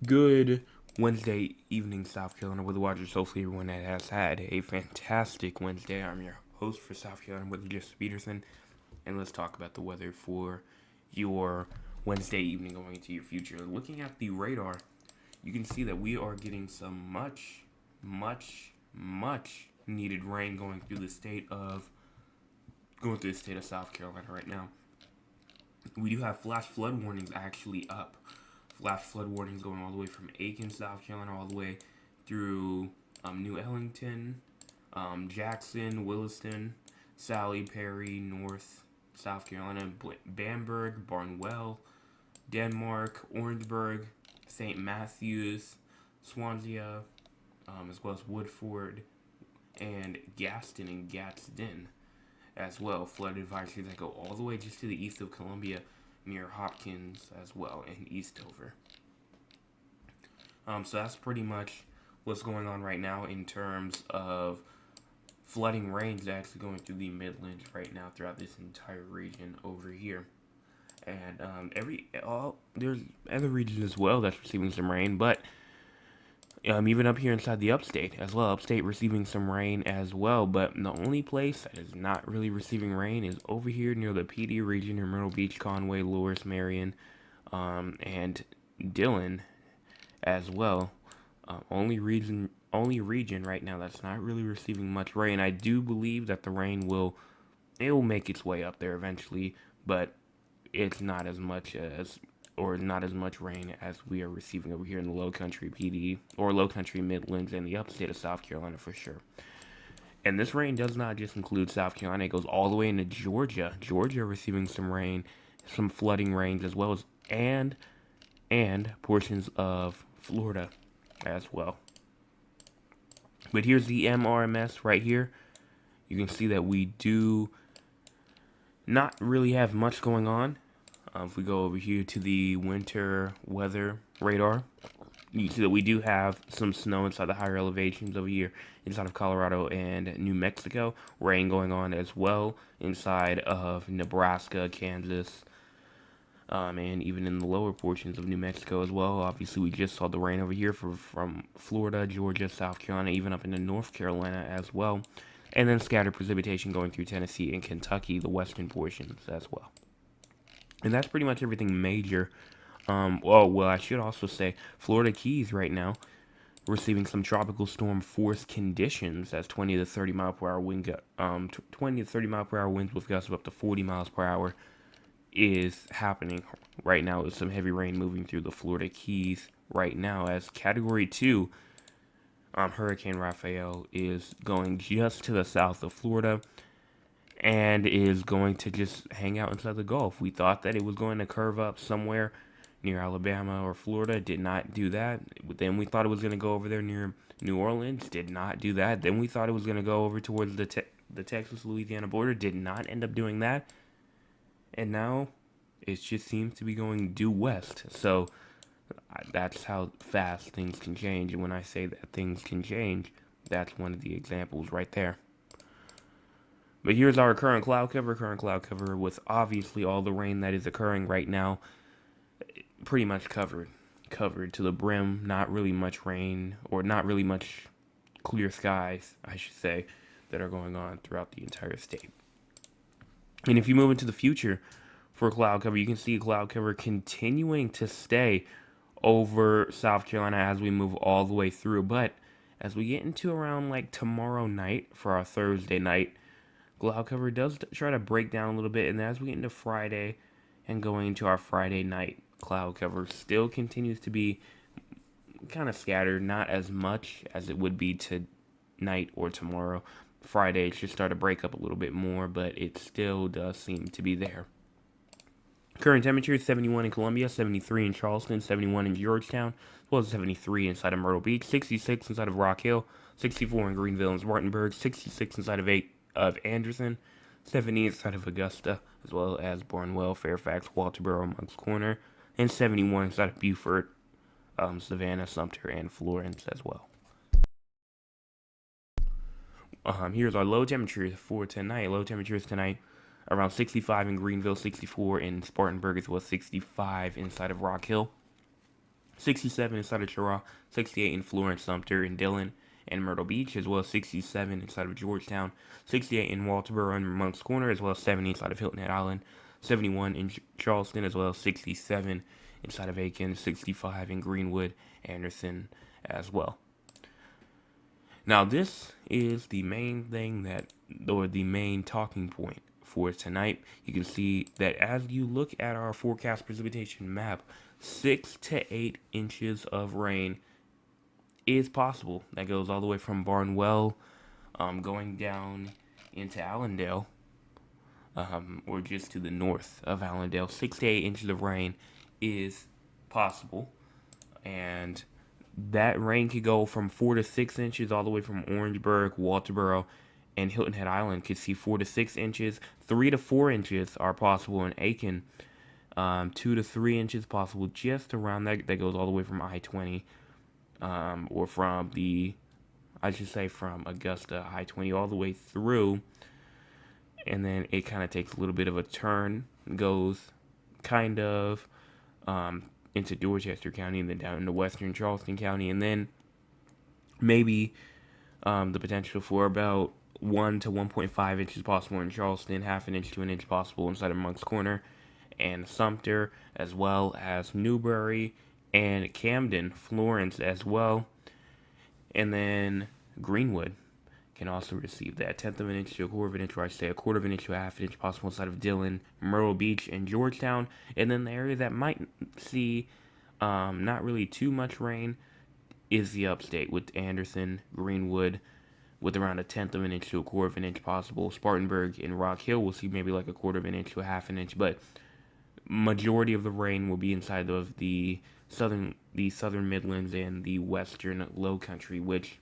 Good Wednesday evening, South Carolina Weather Watchers. Hopefully, everyone that has had a fantastic Wednesday. I'm your host for South Carolina Weather, Jesse Peterson, and let's talk about the weather for your Wednesday evening going into your future. Looking at the radar, you can see that we are getting some much needed rain going through the state of South Carolina right now. We do have flash flood warnings actually up. Flash flood warnings going all the way from Aiken, South Carolina, all the way through New Ellington, Jackson, Williston, Sally, Perry, North, South Carolina, Bamberg, Barnwell, Denmark, Orangeburg, St. Matthews, Swansea, as well as Woodford, and Gaston and Gadsden as well. Flood advisories that go all the way just to the east of Columbia near Hopkins as well and Eastover. So that's pretty much what's going on right now in terms of flooding rains actually going through the Midlands right now throughout this entire region over here. And there's other regions as well that's receiving some rain, but even up here inside the upstate as well. Upstate receiving some rain as well, but the only place that is not really receiving rain is over here near the PD region, near Myrtle Beach, Conway, Loris, Marion, and Dillon as well. Only region right now that's not really receiving much rain. I do believe that the rain will make its way up there eventually, but it's not as much as or not as much rain as we are receiving over here in the Low Country PD or Low Country Midlands and the upstate of South Carolina for sure. And this rain does not just include South Carolina; it goes all the way into Georgia. Georgia receiving some rain, some flooding rains as well as and portions of Florida as well. But here's the MRMS right here. You can see that we do not really have much going on. If we go over here to the winter weather radar, you can see that we do have some snow inside the higher elevations over here inside of Colorado and New Mexico. Rain going on as well inside of Nebraska, Kansas, and even in the lower portions of New Mexico as well. Obviously, we just saw the rain over here from Florida, Georgia, South Carolina, even up into North Carolina as well. And then scattered precipitation going through Tennessee and Kentucky, the western portions as well. And that's pretty much everything major. I should also say Florida Keys right now receiving some tropical storm force conditions as 20 to 30 mile per hour 20 to 30 mile per hour winds with gusts of up to 40 miles per hour is happening right now with some heavy rain moving through the Florida Keys right now as Category 2 Hurricane Raphael is going just to the south of Florida and is going to just hang out inside the Gulf. We thought that it was going to curve up somewhere near Alabama or Florida. Did not do that. Then we thought it was going to go over there near New Orleans. Did not do that. Then we thought it was going to go over towards the Texas-Louisiana border. Did not end up doing that. And now it just seems to be going due west. So that's how fast things can change. And when I say that things can change, that's one of the examples right there. But here's our current cloud cover with obviously all the rain that is occurring right now pretty much covered to the brim. Not really much rain, or not really much clear skies, I should say, that are going on throughout the entire state. And if you move into the future for cloud cover, you can see cloud cover continuing to stay over South Carolina as we move all the way through. But as we get into around like tomorrow night for our Thursday night, cloud cover does try to break down a little bit. And as we get into Friday and going into our Friday night, cloud cover still continues to be kind of scattered, not as much as it would be tonight or tomorrow. Friday it should start to break up a little bit more, but it still does seem to be there. Current temperature is 71 in Columbia, 73 in Charleston, 71 in Georgetown, as well as 73 inside of Myrtle Beach, 66 inside of Rock Hill, 64 in Greenville and Spartanburg, 66 inside of Anderson, 70 inside of Augusta, as well as Barnwell, Fairfax, Walterboro, Moncks Corner, and 71 inside of Beaufort, Savannah, Sumter, and Florence as well. Here's our low temperatures for tonight. Low temperatures tonight around 65 in Greenville, 64 in Spartanburg, as well as 65 inside of Rock Hill. 67 inside of Cheraw, 68 in Florence, Sumter, and Dillon, and Myrtle Beach, as well as 67 inside of Georgetown, 68 in Walterboro and Moncks Corner, as well as 70 inside of Hilton Head Island, 71 in Charleston, as well as 67 inside of Aiken, 65 in Greenwood, Anderson, as well. Now, this is the main thing or the main talking point for tonight. You can see that as you look at our forecast precipitation map, 6 to 8 inches of rain is possible. That goes all the way from Barnwell, going down into Allendale, or just to the north of Allendale. 6 to 8 inches of rain is possible, and that rain could go from 4 to 6 inches all the way from Orangeburg, Walterboro, and Hilton Head Island. Could see 4 to 6 inches. 3 to 4 inches are possible in Aiken. 2 to 3 inches possible just around that. That goes all the way from I-20, or from from Augusta, I-20, all the way through. And then it kind of takes a little bit of a turn, goes kind of into Dorchester County, and then down into western Charleston County, and then maybe the potential for about 1 to 1.5 inches possible in Charleston, half an inch to an inch possible inside of Moncks Corner and Sumter, as well as Newberry and Camden, Florence as well, and then Greenwood can also receive that 1/10 of an inch to a quarter of an inch, or I say a quarter of an inch to a half an inch possible inside of Dillon, Myrtle Beach, and Georgetown. And then the area that might see not really too much rain is the upstate, with Anderson, Greenwood, with around 1/10 of an inch to a quarter of an inch possible. Spartanburg and Rock Hill will see maybe like a quarter of an inch to a half an inch, but majority of the rain will be inside of the southern Midlands and the western Low Country, which,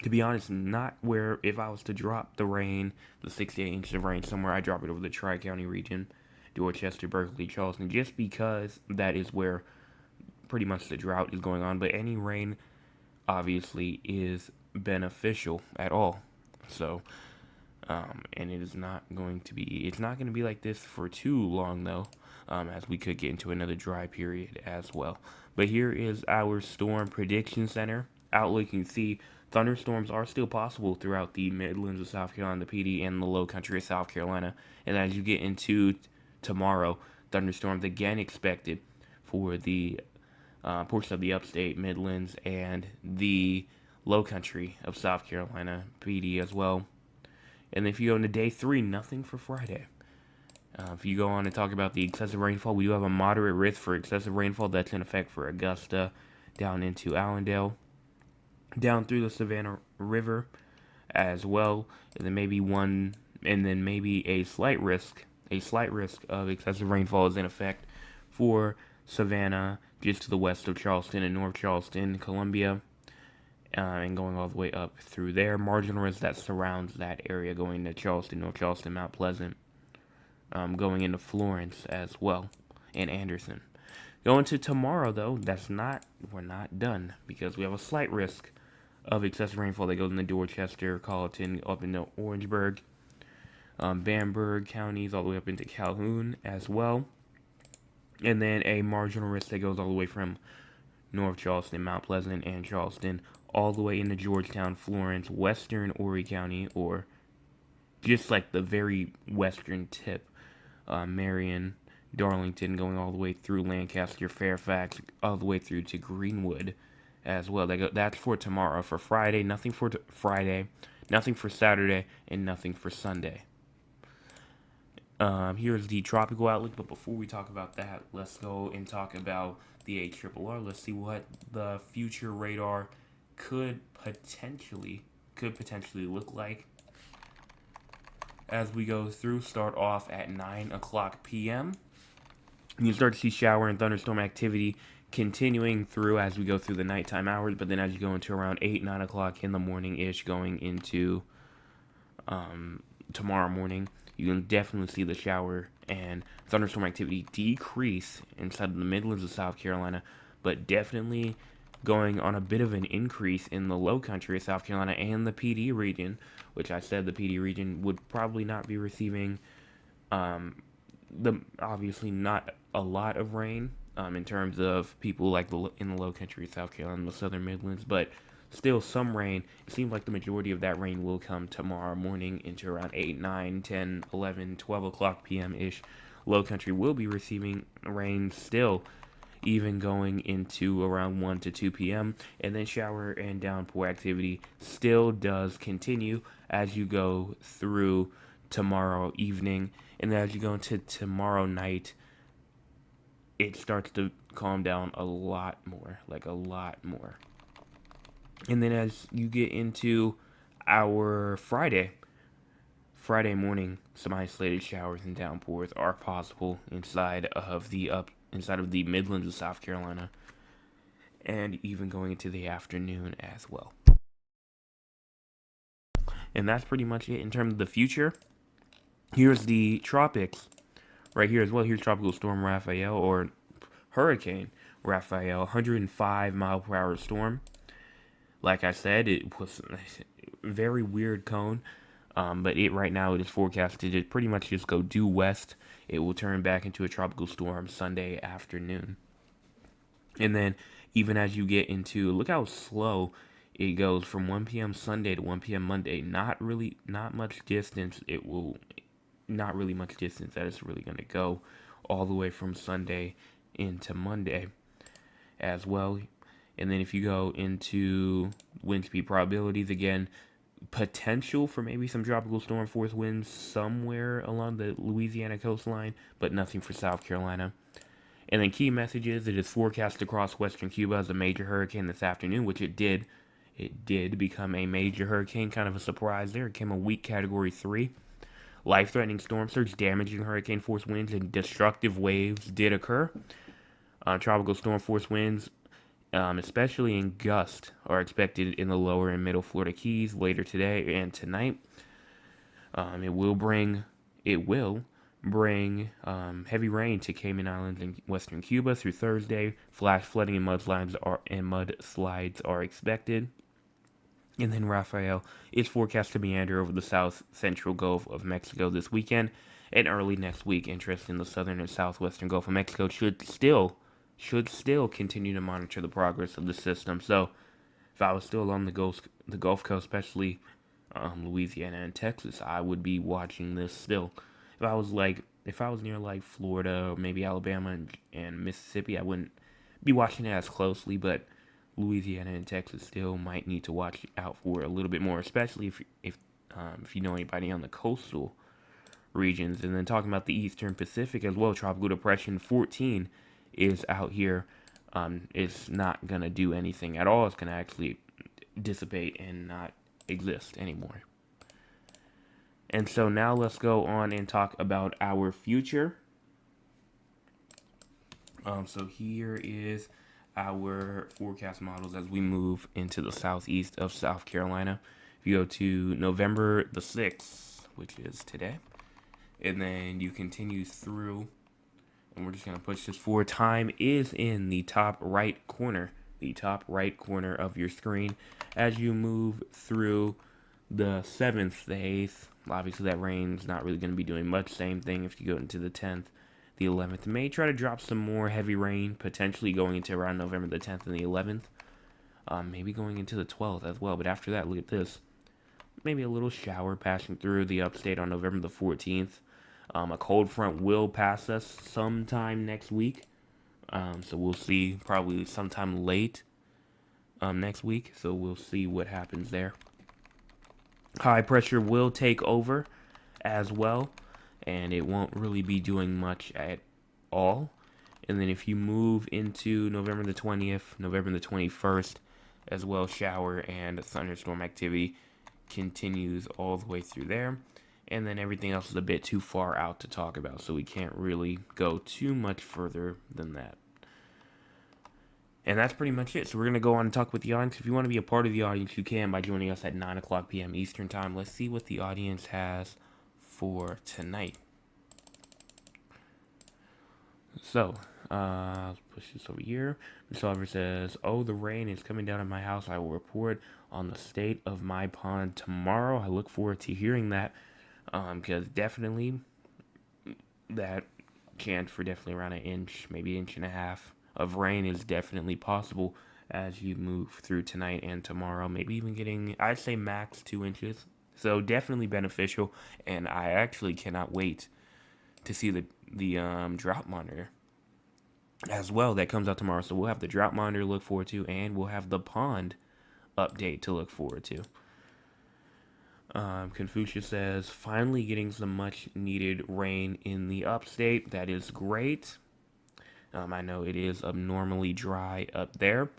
to be honest, not where, if I was to drop the rain, the 68 inches of rain somewhere, I drop it over the Tri-County region, Dorchester, Berkeley, Charleston, just because that is where pretty much the drought is going on. But any rain, obviously, is beneficial at all. So, and it's not going to be like this for too long, though, as we could get into another dry period as well. But here is our Storm Prediction Center outlook. You can see thunderstorms are still possible throughout the Midlands of South Carolina, the PD, and the Low Country of South Carolina. And as you get into tomorrow, thunderstorms again expected for the portion of the upstate, Midlands, and the Low Country of South Carolina, PD as well. And if you go into day 3, nothing for Friday. If you go on and talk about the excessive rainfall, we do have a moderate risk for excessive rainfall that's in effect for Augusta, down into Allendale, down through the Savannah River as well, and then maybe a slight risk of excessive rainfall is in effect for Savannah, just to the west of Charleston and North Charleston, Columbia, and going all the way up through there. Marginal risk that surrounds that area, going to Charleston, North Charleston, Mount Pleasant, going into Florence as well, and Anderson. Going to tomorrow, though, we're not done, because we have a slight risk of excessive rainfall that goes into Dorchester, Colleton, up into Orangeburg, Bamberg counties, all the way up into Calhoun as well. And then a marginal risk that goes all the way from North Charleston, Mount Pleasant, and Charleston, all the way into Georgetown, Florence, western Horry County, or just like the very western tip, Marion, Darlington, going all the way through Lancaster, Fairfax, all the way through to Greenwood as well. That's for tomorrow. For Friday, nothing for Friday, nothing for Saturday, and nothing for Sunday. Here's the tropical outlook, but before we talk about that, let's go and talk about the ARRR. Let's see what the future radar could potentially look like as we go through. Start off at 9 o'clock p.m. You start to see shower and thunderstorm activity continuing through as we go through the nighttime hours, but then as you go into around 8, 9 o'clock in the morning-ish, going into tomorrow morning, you can definitely see the shower and thunderstorm activity decrease inside the Midlands of South Carolina, but definitely going on a bit of an increase in the Low Country of South Carolina and the PD region, which I said the PD region would probably not be receiving obviously not a lot of rain, in terms of people like in the low country, South Carolina, the southern Midlands, but still some rain. It seems like the majority of that rain will come tomorrow morning into around 8, 9, 10, 11, 12 o'clock p.m. ish. Low country will be receiving rain still, even going into around 1 to 2 p.m. And then shower and downpour activity still does continue as you go through tomorrow evening. And then as you go into tomorrow night, it starts to calm down a lot more, like a lot more. And then as you get into our Friday morning, some isolated showers and downpours are possible inside of the Midlands of South Carolina, and even going into the afternoon as well. And that's pretty much it in terms of the future. Here's the tropics right here as well. Here's Tropical Storm Raphael, or Hurricane Raphael, 105 mile per hour storm. Like I said, it was a very weird cone. But it right now it is forecasted to pretty much just go due west. It will turn back into a tropical storm Sunday afternoon. And then even as you get into, look how slow it goes from 1 p.m. Sunday to 1 p.m. Monday. Not much distance. It will not really much distance that it's really going to go all the way from Sunday into Monday as well. And then if you go into wind speed probabilities again, potential for maybe some tropical storm force winds somewhere along the Louisiana coastline, but nothing for South Carolina. And then key messages: it is forecast to cross western Cuba as a major hurricane this afternoon, which it did. It did become a major hurricane, kind of a surprise there. It came a weak Category 3. Life-threatening storm surge, damaging hurricane force winds, and destructive waves did occur. Tropical storm force winds, especially in gust, are expected in the lower and middle Florida Keys later today and tonight. It will bring heavy rain to Cayman Islands and western Cuba through Thursday. Flash flooding and mudslides are expected. And then Rafael is forecast to meander over the south central Gulf of Mexico this weekend and early next week. Interest in the southern and southwestern Gulf of Mexico should still continue to monitor the progress of the system. So if I was still along the Gulf Coast, especially Louisiana and Texas, I would be watching this still. If I was near like Florida or maybe Alabama and Mississippi, I wouldn't be watching it as closely, but Louisiana and Texas still might need to watch out for a little bit more, especially if you know anybody on the coastal regions. And then talking about the Eastern Pacific as well, Tropical Depression 14 is out here. It's not gonna do anything at all. It's gonna actually dissipate and not exist anymore. And so now let's go on and talk about our future. So here is our forecast models as we move into the southeast of South Carolina. If you go to November the 6th, which is today, and then you continue through, and we're just going to push this forward. Time is in the top right corner of your screen. As you move through the 7th, the 8th, obviously that rain's not really going to be doing much. Same thing if you go into the 10th. The 11th may try to drop some more heavy rain, potentially going into around November the 10th and the 11th. Maybe going into the 12th as well. But after that, look at this. Maybe a little shower passing through the upstate on November the 14th. A cold front will pass us sometime next week. So we'll see probably sometime late next week. So we'll see what happens there. High pressure will take over as well, and it won't really be doing much at all. And then if you move into November the 20th, November the 21st, as well, shower and thunderstorm activity continues all the way through there. And then everything else is a bit too far out to talk about, so we can't really go too much further than that. And that's pretty much it. So we're going to go on and talk with the audience. If you want to be a part of the audience, you can by joining us at 9 o'clock p.m. Eastern Time. Let's see what the audience has for tonight. So, let's push this over here. Mr. Oliver says, "Oh, the rain is coming down at my house. I will report on the state of my pond tomorrow." I look forward to hearing that, because definitely that chance for definitely around an inch, maybe inch and a half of rain is definitely possible as you move through tonight and tomorrow. Maybe even getting, I'd say max 2 inches. So definitely beneficial, and I actually cannot wait to see the drought monitor as well that comes out tomorrow. So we'll have the drought monitor to look forward to, and we'll have the pond update to look forward to. Confucius says, finally getting some much needed rain in the upstate. That is great. I know it is abnormally dry up there.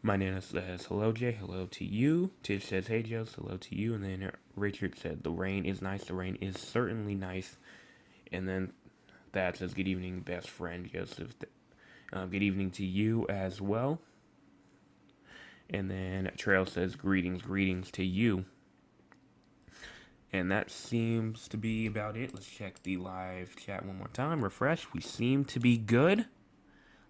My Nana says, hello, Jay. Hello to you. Tish says, hey, Joe. Hello to you. And then Richard said, the rain is nice. The rain is certainly nice. And then that says, good evening, best friend, Joseph. Good evening to you as well. And then Trail says, greetings to you. And that seems to be about it. Let's check the live chat one more time. Refresh. We seem to be good.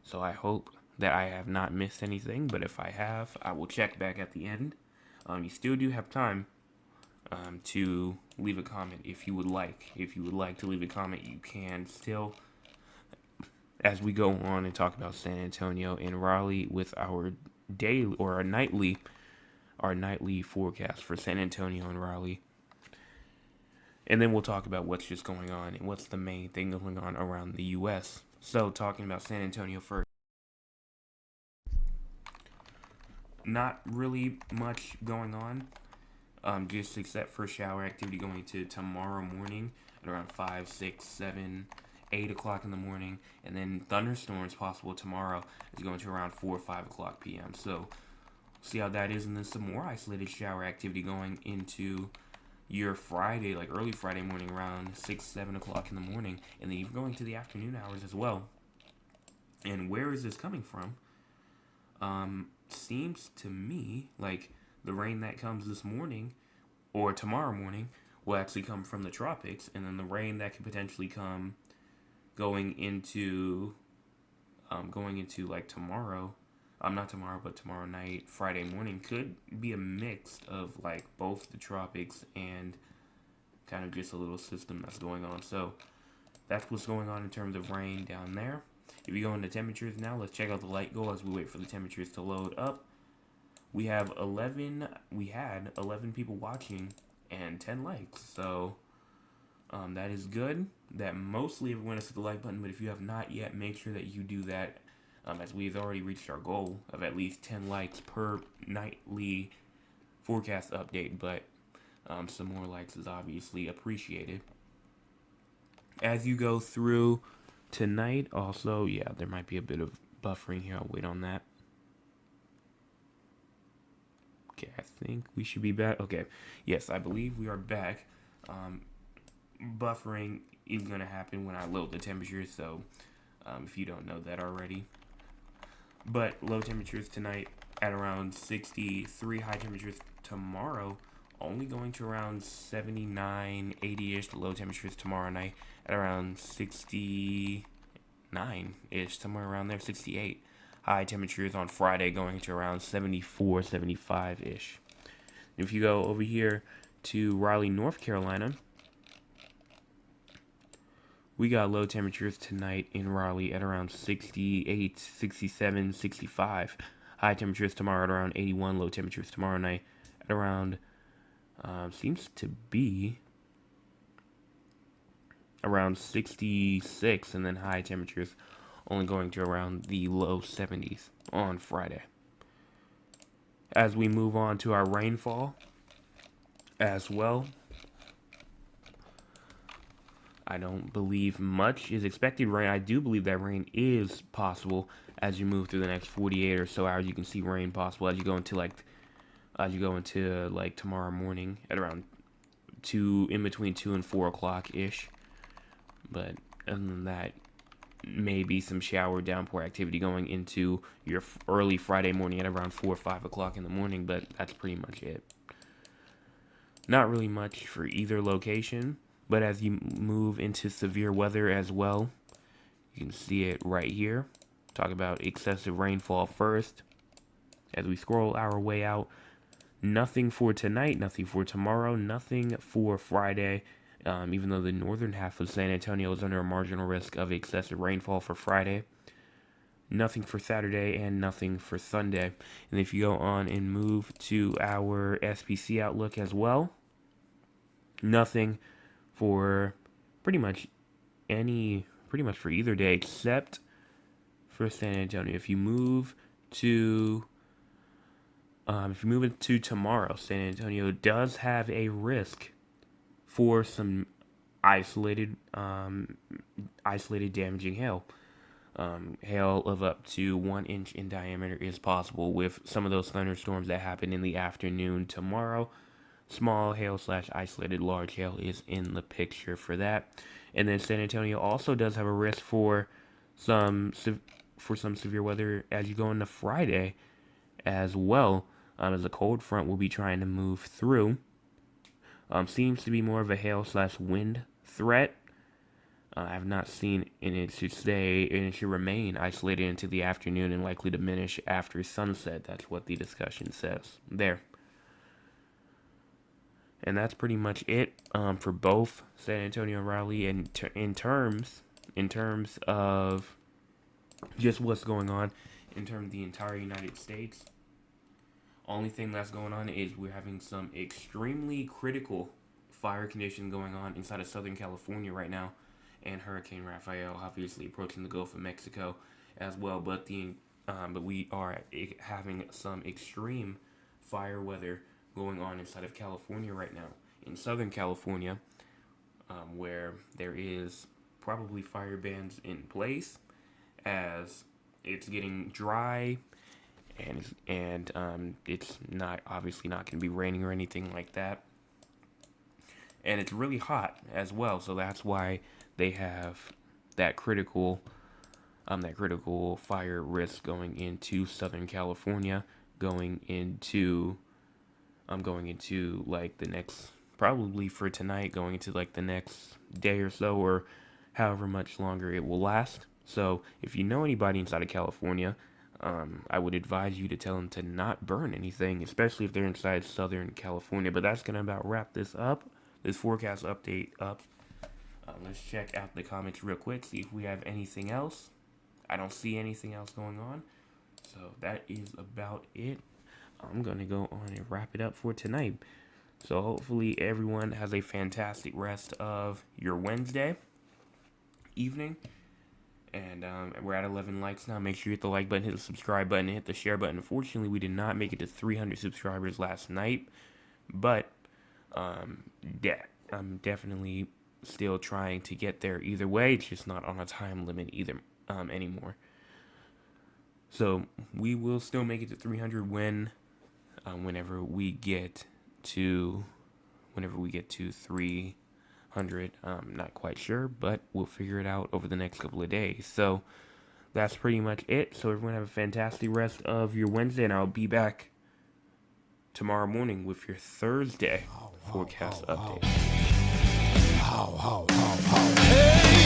So I hope that I have not missed anything. But if I have, I will check back at the end. You still do have time to leave a comment if you would like. If you would like to leave a comment, you can still. As we go on and talk about San Antonio and Raleigh with our daily or our nightly forecast for San Antonio and Raleigh. And then we'll talk about what's just going on and what's the main thing going on around the U.S. So, talking about San Antonio first. Not really much going on, just except for shower activity going to tomorrow morning at around 5, 6, 7, 8 o'clock in the morning. And then thunderstorms possible tomorrow is going to around 4 or 5 o'clock p.m. So, see how that is. And then some more isolated shower activity going into your Friday, like early Friday morning around 6, 7 o'clock in the morning, and then even going to the afternoon hours as well. And where is this coming from? Seems to me like the rain that comes this morning or tomorrow morning will actually come from the tropics, and then the rain that could potentially come going into like tomorrow, not tomorrow, but tomorrow night, Friday morning, could be a mix of like both the tropics and kind of just a little system that's going on. So that's what's going on in terms of rain down there. If you go into temperatures now, let's check out the light goal as we wait for the temperatures to load up. We had 11 people watching and 10 likes. So that is good. That mostly everyone has hit the like button, but if you have not yet, make sure that you do that. As we've already reached our goal of at least 10 likes per nightly forecast update, but some more likes is obviously appreciated. As you go through tonight, also, yeah, there might be a bit of buffering here. I'll wait on that. Okay, I think we should be back. Okay, yes, I believe we are back. Buffering is going to happen when I load the temperatures, so if you don't know that already. But low temperatures tonight at around 63, high temperatures tomorrow only going to around 79, 80-ish. The low temperatures tomorrow night at around 69-ish, somewhere around there, 68. High temperatures on Friday going to around 74, 75-ish. If you go over here to Raleigh, North Carolina, we got low temperatures tonight in Raleigh at around 68, 67, 65. High temperatures tomorrow at around 81. Low temperatures tomorrow night at around, seems to be around 66. And then high temperatures only going to around the low 70s on Friday. As we move on to our rainfall as well, I don't believe much is expected rain. I do believe that rain is possible as you move through the next 48 or so hours. You can see rain possible as you go into like tomorrow morning at around in between 2 and 4 o'clock ish. But other than that, maybe some shower downpour activity going into your early Friday morning at around 4 or 5 o'clock in the morning. But that's pretty much it. Not really much for either location. But as you move into severe weather as well, you can see it right here. Talk about excessive rainfall first. As we scroll our way out, nothing for tonight, nothing for tomorrow, nothing for Friday, Even though the northern half of San Antonio is under a marginal risk of excessive rainfall for Friday. Nothing for Saturday and nothing for Sunday. And if you go on and move to our SPC outlook as well, nothing for pretty much for either day except for San Antonio. If you move into tomorrow, San Antonio does have a risk for some isolated damaging hail. Hail of up to 1 inch in diameter is possible with some of those thunderstorms that happen in the afternoon tomorrow. Small hail / isolated large hail is in the picture for that. And then San Antonio also does have a risk for some severe weather as you go into Friday as well, as a cold front will be trying to move through. Seems to be more of a hail / wind threat. I have not seen, and it should remain isolated into the afternoon and likely diminish after sunset. That's what the discussion says there. And that's pretty much it for both San Antonio and Raleigh in terms of just what's going on in terms of the entire United States. Only thing that's going on is we're having some extremely critical fire conditions going on inside of Southern California right now, and Hurricane Rafael obviously approaching the Gulf of Mexico as well. But we are having some extreme fire weather going on inside of California right now. In Southern California, where there is probably fire bans in place as it's getting dry and it's not obviously not going to be raining or anything like that. And it's really hot as well, so that's why they have that critical fire risk going into Southern California, going into like the next, probably for tonight, going into like the next day or so, or however much longer it will last. So if you know anybody inside of California, I would advise you to tell them to not burn anything, especially if they're inside Southern California. But that's going to about wrap this forecast update up. Let's check out the comments real quick, see if we have anything else. I don't see anything else going on. So that is about it. I'm going to go on and wrap it up for tonight. So hopefully everyone has a fantastic rest of your Wednesday evening. And we're at 11 likes now. Make sure you hit the like button, hit the subscribe button, and hit the share button. Unfortunately, we did not make it to 300 subscribers last night. But I'm definitely still trying to get there either way. It's just not on a time limit anymore. So we will still make it to 300 whenever we get to 300. I'm not quite sure, but we'll figure it out over the next couple of days. So that's pretty much it. So everyone have a fantastic rest of your Wednesday, and I'll be back tomorrow morning with your Thursday forecast update. Hey!